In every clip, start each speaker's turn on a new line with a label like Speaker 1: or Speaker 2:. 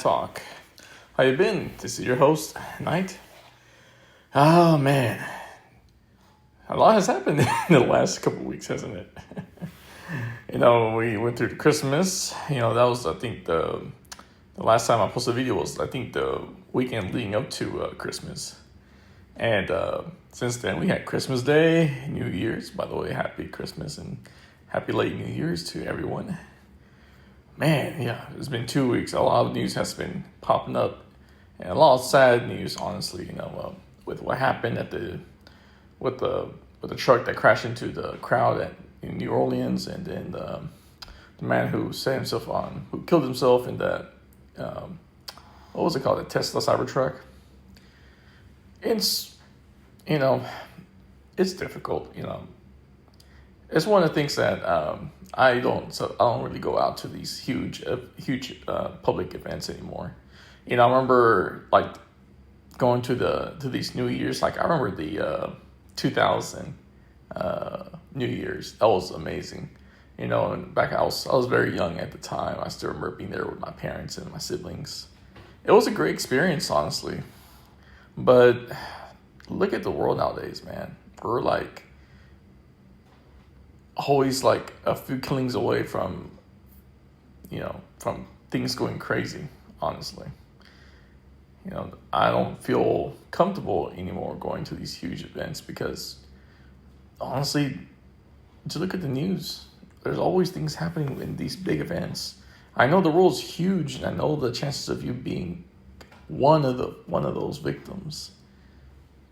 Speaker 1: Talk. How you been? This is your host, Knight. Oh man, a lot has happened in the last couple of weeks, hasn't it? We went through the Christmas. That was I think the last time I posted a video was I think the weekend leading up to Christmas, and since then we had Christmas Day, New Year's. By the way, happy Christmas and happy late New Year's to everyone. Man, yeah, it's been 2 weeks. A lot of news has been popping up, and a lot of sad news, honestly. With what happened with the truck that crashed into the crowd in New Orleans, and then the man who who killed himself in that what was it called, the Tesla Cybertruck. It's it's difficult. It's one of the things that I don't really go out to these huge public events anymore. I remember going to these New Year's. I remember the 2000 New Year's. That was amazing. And back I was very young at the time. I still remember being there with my parents and my siblings. It was a great experience, honestly. But look at the world nowadays, man. We're always a few killings away from things going crazy, honestly. I don't feel comfortable anymore going to these huge events because, honestly, to look at the news, there's always things happening in these big events. I know the world's huge, and I know the chances of you being one of those victims,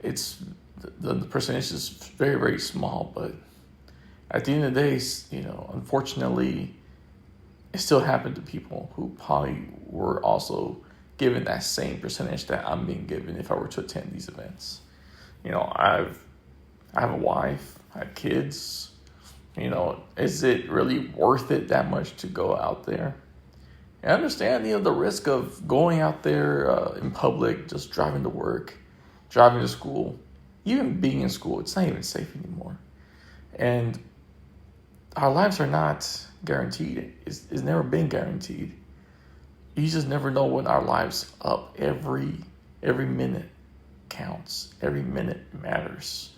Speaker 1: it's the percentage is very, very small, but at the end of the day, unfortunately, it still happened to people who probably were also given that same percentage that I'm being given if I were to attend these events. I have a wife, I have kids. Is it really worth it that much to go out there? I understand, the risk of going out there in public, just driving to work, driving to school, even being in school. It's not even safe anymore. And our lives are not guaranteed. It's never been guaranteed. You just never know when our lives up. Every minute counts. Every minute matters.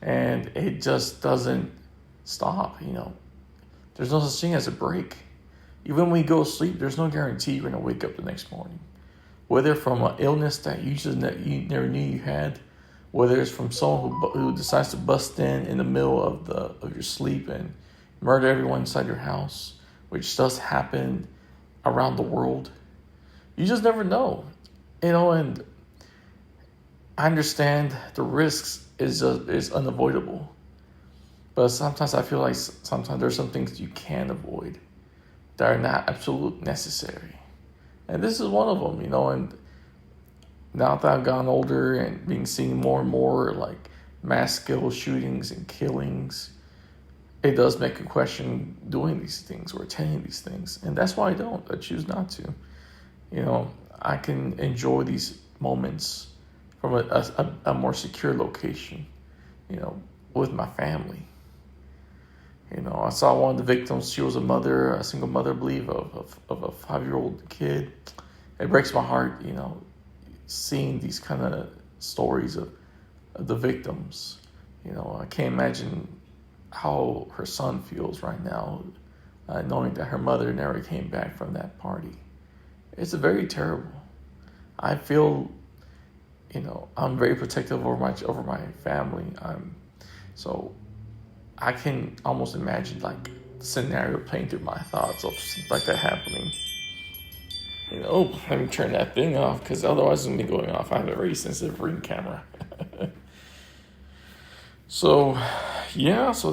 Speaker 1: And it just doesn't stop, There's no such thing as a break. Even when you go to sleep, there's no guarantee you're going to wake up the next morning. Whether from an illness that you never knew you had, whether it's from someone who decides to bust in the middle of your sleep and murder everyone inside your house, which does happen around the world. You just never know, and I understand the risks is unavoidable, but sometimes I feel like sometimes there's some things you can avoid that are not absolute necessary, and this is one of them, and now that I've gotten older and being seen more and more mass scale shootings and killings, it does make you question doing these things or attending these things. And that's why I choose not to. I can enjoy these moments from a more secure location, with my family. I saw one of the victims. She was a single mother, I believe, of a 5-year-old kid. It breaks my heart, seeing these kind of stories of the victims. I can't imagine how her son feels right now, knowing that her mother never came back from that party. It's very terrible. I feel, I'm very protective over my family. So I can almost imagine the scenario playing through my thoughts of something like that happening. Let me turn that thing off because otherwise it's gonna be going off. I have a very sensitive Ring camera. So that's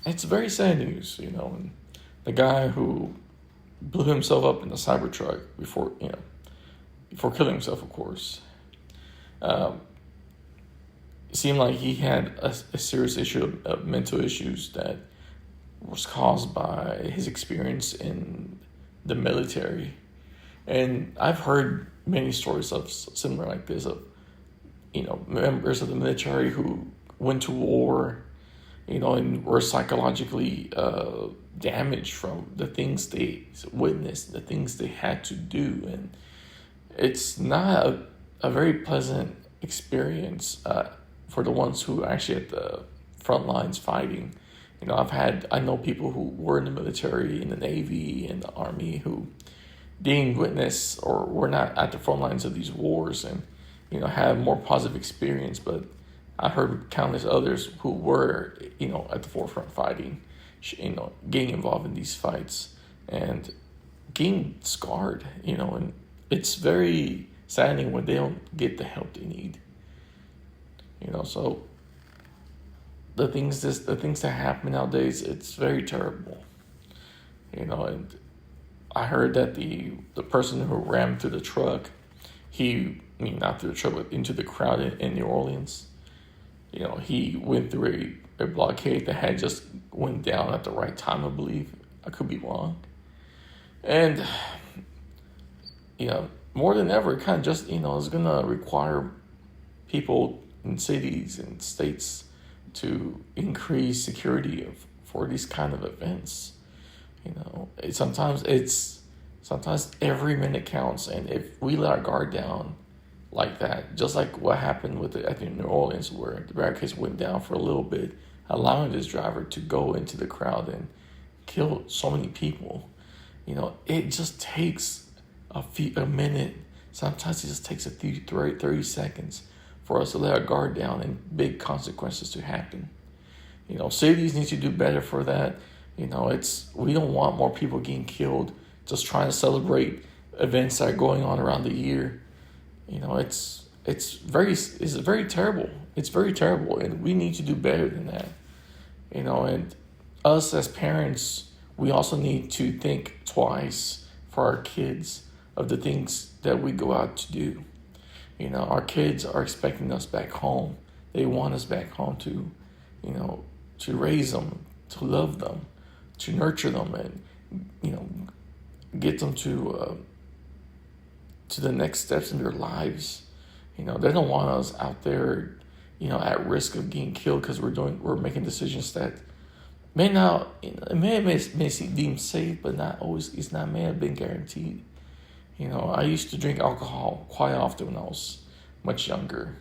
Speaker 1: it's very sad news, and the guy who blew himself up in the Cybertruck before killing himself, of course. It seemed like he had a serious issue of mental issues that was caused by his experience in the military. And I've heard many stories of similar like this, of members of the military who went to war and were psychologically damaged from the things they witnessed, the things they had to do. And it's not a very pleasant experience for the ones who are actually at the front lines fighting. I know people who were in the military, in the Navy, in the Army, who didn't witness or were not at the front lines of these wars, and had more positive experience. But I heard countless others who were at the forefront fighting, getting involved in these fights and getting scarred. And it's very saddening when they don't get the help they need. So the things that happen nowadays, it's very terrible. And I heard that the person who ran through the truck, not through the truck, but into the crowd in New Orleans, he went through a blockade that had just went down at the right time, I believe. I could be wrong. And, more than ever, it kind of just, is going to require people in cities and states to increase security for these kind of events. Sometimes every minute counts, and if we let our guard down like that, just like what happened I think New Orleans, where the barricades went down for a little bit, allowing this driver to go into the crowd and kill so many people, it just takes a minute. Sometimes it just takes 30 seconds for us to let our guard down and big consequences to happen. Cities need to do better for that. We don't want more people getting killed just trying to celebrate events that are going on around the year. It's very terrible. It's very terrible, and we need to do better than that. And us as parents, we also need to think twice for our kids of the things that we go out to do. Our kids are expecting us back home. They want us back home to raise them, to love them, to nurture them, and get them to the next steps in their lives. They don't want us out there, at risk of getting killed because we're making decisions that may not, it may seem deemed safe, but not always. May have been guaranteed. I used to drink alcohol quite often when I was much younger,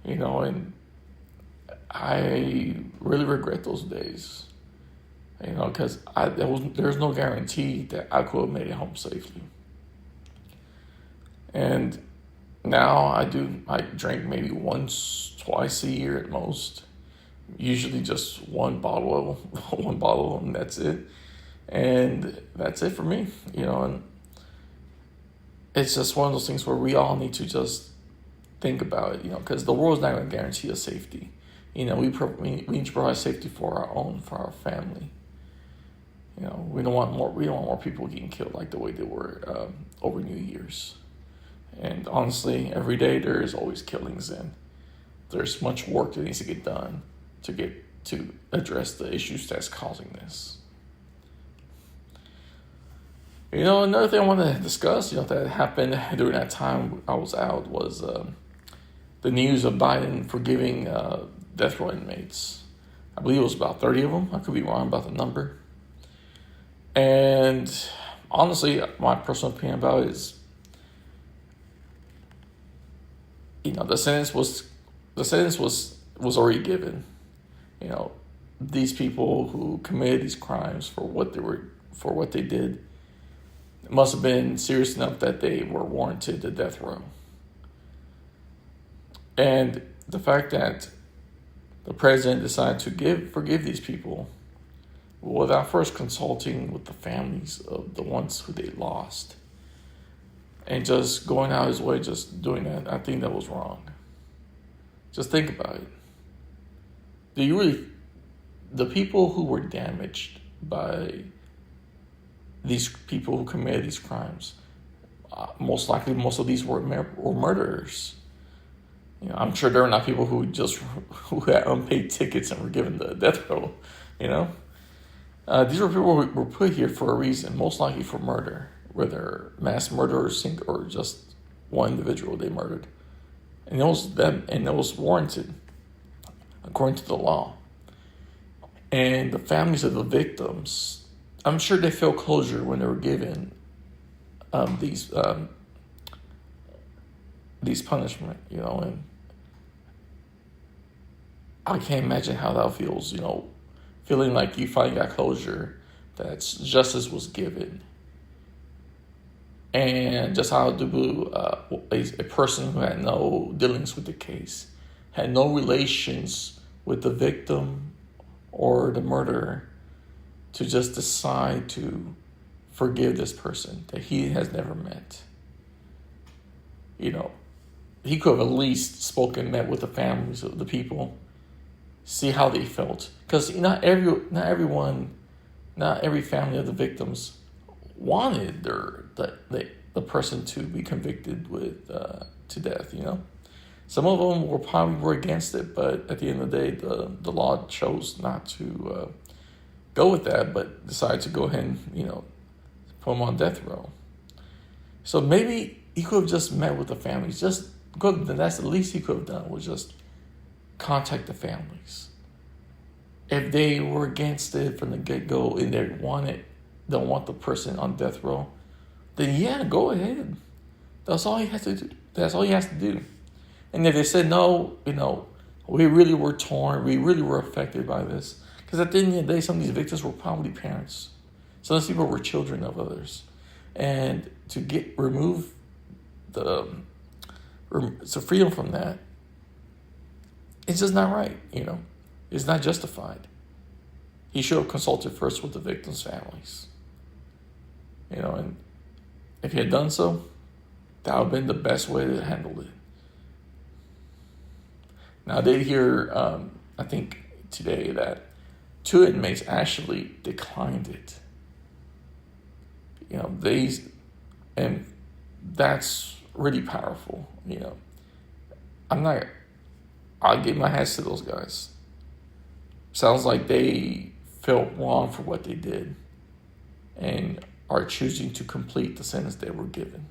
Speaker 1: and I really regret those days, because there's no guarantee that I could have made it home safely. And now I drink maybe twice a year at most, usually just one bottle, and that's it. And that's it for me, and it's just one of those things where we all need to just think about it, because the world's not going to guarantee us safety. We need to provide safety for our family. We don't want more people getting killed like the way they were over New Year's. And honestly, every day there is always killings, and there's much work that needs to get done to address the issues that's causing this. Another thing I want to discuss, that happened during that time I was out was the news of Biden forgiving Death Row inmates. I believe it was about 30 of them. I could be wrong about the number. And honestly, my personal opinion about it is, the sentence was already given. These people who committed these crimes for what they did, it must have been serious enough that they were warranted the death row. And the fact that the president decided to forgive these people without first consulting with the families of the ones who they lost, and just going out his way, just doing that, I think that was wrong. Just think about it. The people who were damaged by these people who committed these crimes, most likely most of these were murderers. I'm sure there were not people who had unpaid tickets and were given the death row. These were people who were put here for a reason, most likely for murder, whether mass murder or just one individual they murdered, and it was them, and it was warranted according to the law. And the families of the victims, I'm sure they felt closure when they were given these punishment, and I can't imagine how that feels, feeling like you finally got closure, that justice was given. And just how a person who had no dealings with the case, had no relations with the victim or the murderer, to just decide to forgive this person that he has never met. He could have at least met with the families of the people, see how they felt. Because not every family of the victims wanted the person to be convicted to death. Some of them were against it, but at the end of the day, the law chose not to go with that, but decided to go ahead and put them on death row. So maybe he could have just met with the families. That's the least he could have done, was just contact the families. If they were against it from the get-go and they don't want the person on death row, then yeah, go ahead. That's all he has to do. That's all he has to do. And if they said no, we really were torn. We really were affected by this. Because at the end of the day, some of these victims were probably parents. Some of these people were children of others. And to remove so freedom from that, it's just not right, It's not justified. He should have consulted first with the victims' families. And if he had done so, that would have been the best way to handle it. Now, I did hear, I think today, that 2 inmates actually declined it. And that's really powerful. I'll give my hats to those guys. Sounds like they felt wrong for what they did and are choosing to complete the sentence they were given.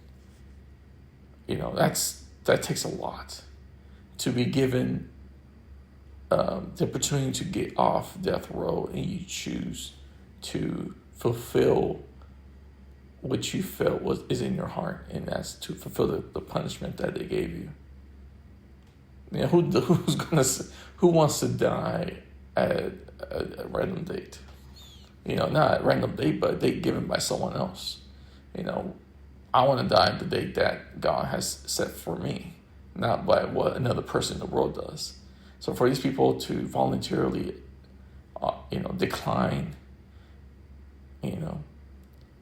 Speaker 1: That takes a lot. To be given the opportunity to get off death row and you choose to fulfill what you felt is in your heart, and that's to fulfill the punishment that they gave you. Who wants to die at a random date? Not a random date, but a date given by someone else. I want to die at the date that God has set for me, not by what another person in the world does. So for these people to voluntarily, decline,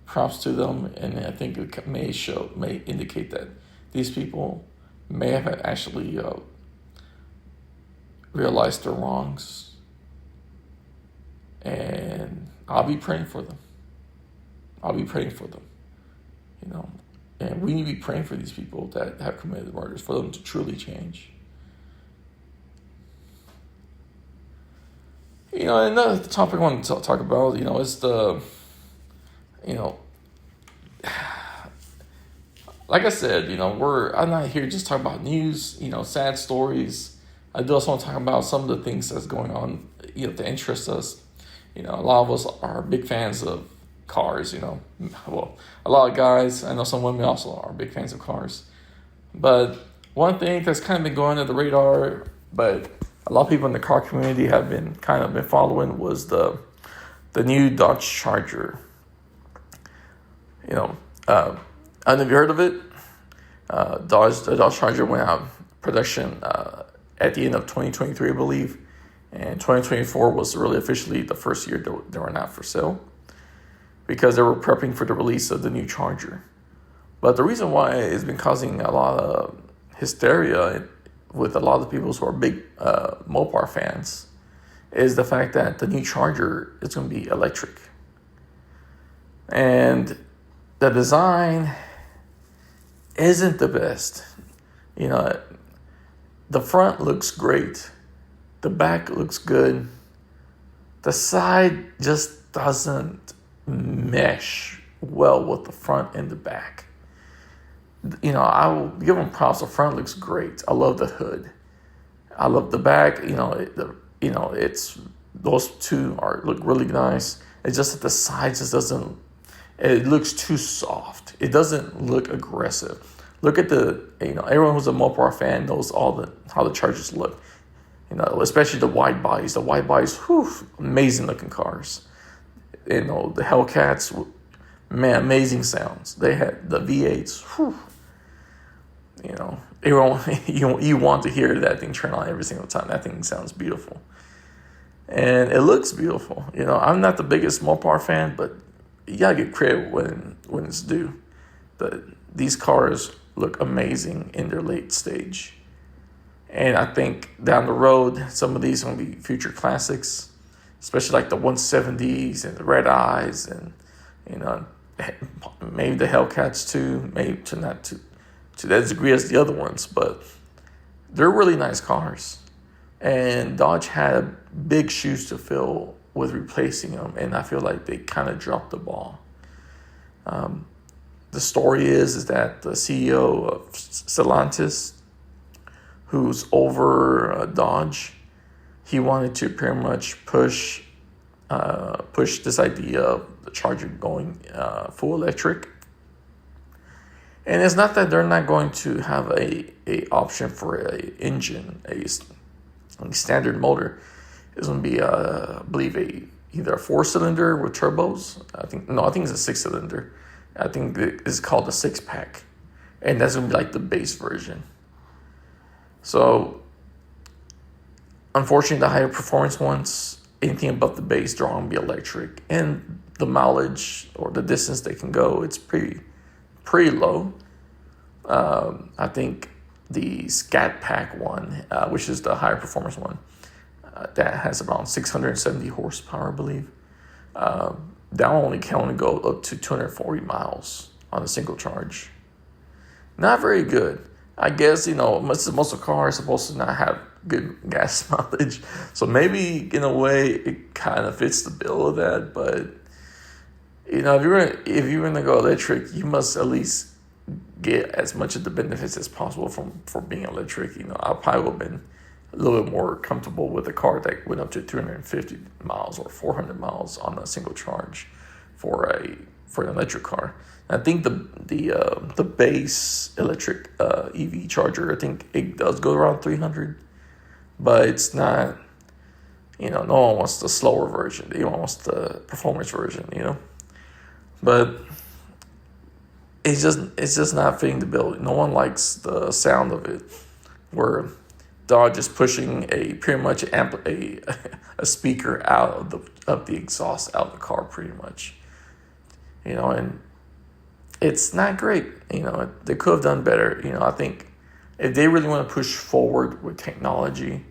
Speaker 1: props to them, and I think it may indicate that these people may have actually realized their wrongs, and I'll be praying for them. And we need to be praying for these people that have committed murders, for them to truly change. Another topic I want to talk about, is the, like I said, I'm not here just talking about news, sad stories. I do also want to talk about some of the things that's going on, that interest us. A lot of us are big fans of cars, well, a lot of guys, I know some women also are big fans of cars. But one thing that's kind of been going under the radar, but a lot of people in the car community have been following, was the new Dodge Charger. I don't know if you heard of it. The Dodge Charger went out of production at the end of 2023, I believe. And 2024 was really officially the first year they were not for sale, because they were prepping for the release of the new Charger. But the reason why it's been causing a lot of hysteria with a lot of people who are big Mopar fans is the fact that the new Charger is going to be electric. And the design isn't the best. The front looks great. The back looks good. The side just doesn't mesh well with the front and the back. I will give them props. The front looks great. I love the hood. I love the back. It's those two look really nice. It's just that the sides just doesn't. It looks too soft. It doesn't look aggressive. Look at everyone who's a Mopar fan knows how the Chargers look. Especially the wide bodies. The wide bodies, amazing looking cars. The Hellcats, man, amazing sounds. They had the V8s, everyone, you want to hear that thing turn on every single time. That thing sounds beautiful. And it looks beautiful. I'm not the biggest Mopar fan, but you gotta get credit when it's due. But these cars look amazing in their late stage. And I think down the road, some of these are going to be future classics, especially like the 170s and the Red Eyes and, maybe the Hellcats too, maybe not to that degree as the other ones, but they're really nice cars. And Dodge had big shoes to fill with replacing them, and I feel like they kind of dropped the ball. The story is that the CEO of Stellantis, who's over Dodge, he wanted to pretty much push this idea of the Charger going full electric. And it's not that they're not going to have a option for a engine, a standard motor. It's going to be, I believe, either a 4-cylinder with turbos. I think it's a 6-cylinder. I think it's called a 6-pack. And that's going to be like the base version. So, unfortunately, the higher performance ones, anything above the base, they're going to be electric. And the mileage or the distance they can go, it's pretty low. I think the Scat Pack one, which is the higher performance one, that has around 670 horsepower, I believe. That one can only go up to 240 miles on a single charge. Not very good. I guess, most of the cars are supposed to not have good gas mileage. So maybe, in a way, it kind of fits the bill of that. But, if you're gonna go electric, you must at least get as much of the benefits as possible for being electric. I probably would have been a little bit more comfortable with a car that went up to 350 miles or 400 miles on a single charge for an electric car. I think the base electric EV charger, I think it does go around 300, but it's not. No one wants the slower version. Everyone wants the performance version. But it's just not fitting the bill. No one likes the sound of it, where Dodge is pushing pretty much a speaker out of the exhaust out of the car, pretty much. And it's not great. They could have done better. I think if they really want to push forward with technology,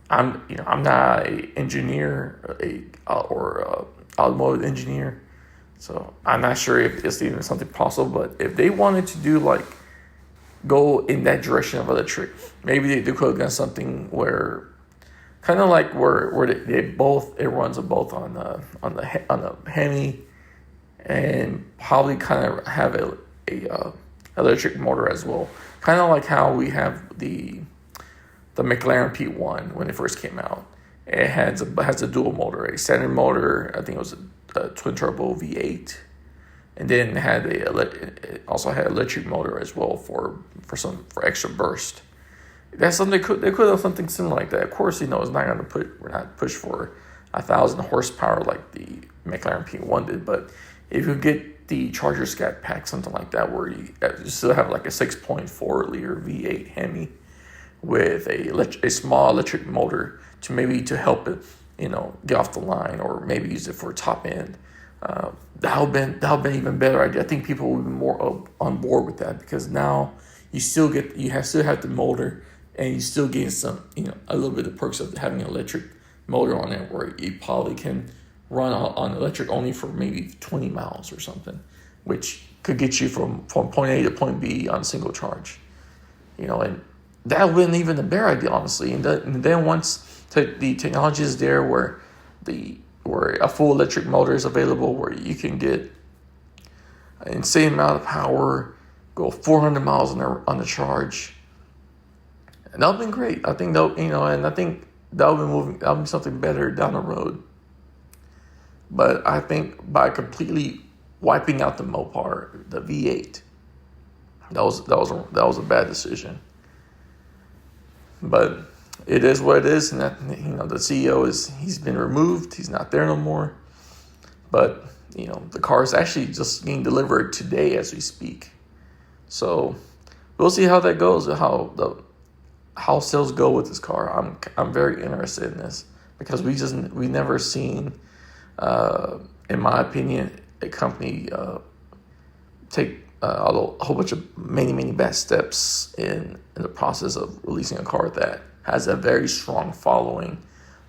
Speaker 1: I'm not an engineer or automotive engineer, so I'm not sure if it's even something possible. But if they wanted to go in that direction of electric, maybe they could have done something where, kind of like where it runs both on the Hemi, and probably kind of have a electric motor as well. Kind of like how we have the McLaren P1 when it first came out. It has a dual motor, a standard motor. I think it was a twin turbo V8, and then it also had electric motor as well for extra burst. That's something they could have something similar like that. Of course, it's not going to we're not push for 1,000 horsepower like the McLaren P1 did, but if you get the Charger Scat Pack, something like that, where you still have like a 6.4 liter V8 Hemi with a small electric motor to help it, get off the line, or maybe use it for top end. That would have been even better idea. I think people would be more on board with that, because now you still have the motor, and you still getting some, a little bit of perks of having an electric motor on it, where you probably can run on electric only for maybe 20 miles or something, which could get you from point A to point B on a single charge. And that would be even a better idea, honestly. And then once the technology is there, where a full electric motor is available, where you can get an insane amount of power, go 400 miles on the charge, and that would have been great. I think and I think that'll be something better down the road. But I think by completely wiping out the Mopar, the V8, that was a bad decision. But it is what it is, and that, the CEO he's been removed. He's not there no more. But the car is actually just being delivered today as we speak. So we'll see how that goes, how sales go with this car. I'm very interested in this because we never seen, in my opinion, a company take a whole bunch of many bad steps in the process of releasing a car that has a very strong following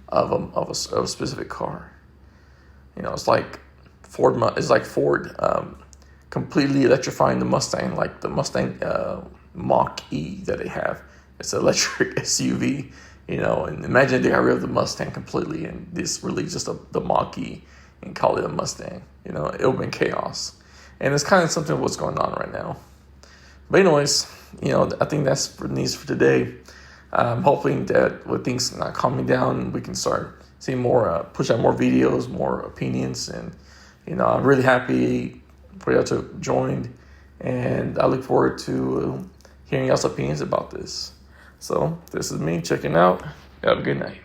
Speaker 1: of a specific car. It's like Ford completely electrifying the Mustang, like the Mustang Mach-E that they have. It's an electric SUV, and imagine they got rid of the Mustang completely and just release just the Mach-E and call it a Mustang. It would have been chaos. And it's kind of something of what's going on right now. But anyways, I think that's for the news for today. I'm hoping that with things not calming down, we can start seeing more, push out more videos, more opinions. And, I'm really happy for y'all to join. And I look forward to hearing y'all's opinions about this. So this is me checking out. Have a good night.